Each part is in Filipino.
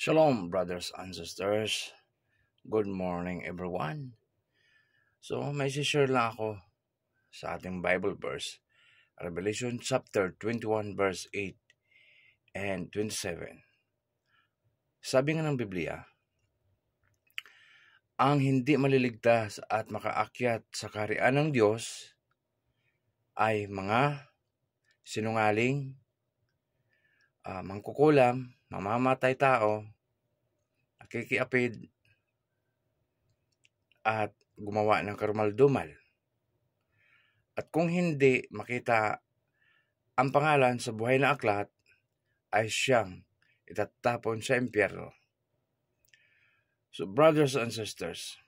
Shalom, brothers and sisters. Good morning, everyone. So, may share lang ako sa ating Bible verse, Revelation chapter 21, verse 8 and 27. Sabi nga ng Biblia, ang hindi maliligtas at makaakyat sa kaharian ng Diyos ay mga sinungaling, mangkukulam, mamamatay tao, nakikiapid, at gumawa ng karumal-dumal. At kung hindi makita ang pangalan sa buhay na aklat, ay siyang itatapon sa impyerno. So brothers and sisters,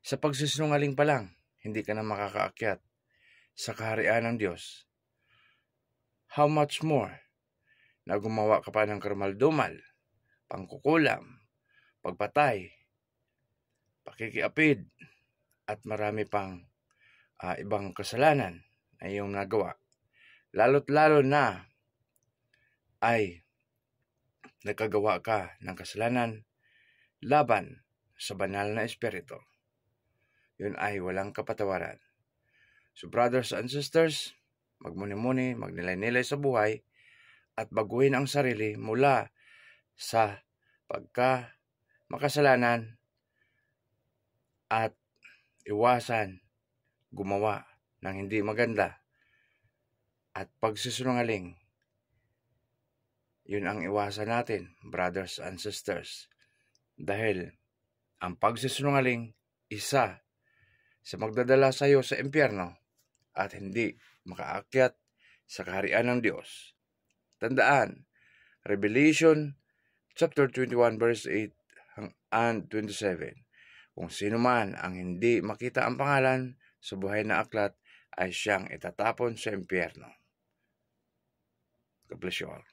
sa pagsisinungaling pa lang, hindi ka na makakaakyat sa kaharian ng Diyos. How much more na gumawa ka pa ng karumal-dumal, pangkukulam, pagpatay, pakikiapid, at marami pang ibang kasalanan na iyong nagawa. Lalo't lalo na ay nagkagawa ka ng kasalanan laban sa banal na espiritu. Yun ay walang kapatawaran. So brothers and sisters, magmuni-muni, magnilay-nilay sa buhay at baguhin ang sarili mula sa makasalanan at iwasan gumawa ng hindi maganda at pagsisinungaling. Yun ang iwasan natin, brothers and sisters. Dahil ang pagsisinungaling, isa sa magdadala sa iyo sa impyerno at hindi makaakyat sa kaharian ng Diyos. Tandaan, Revelation chapter 21 verse 8 and 27. Kung sino man ang hindi makita ang pangalan sa buhay na aklat ay siyang itatapon sa impyerno. God bless you all.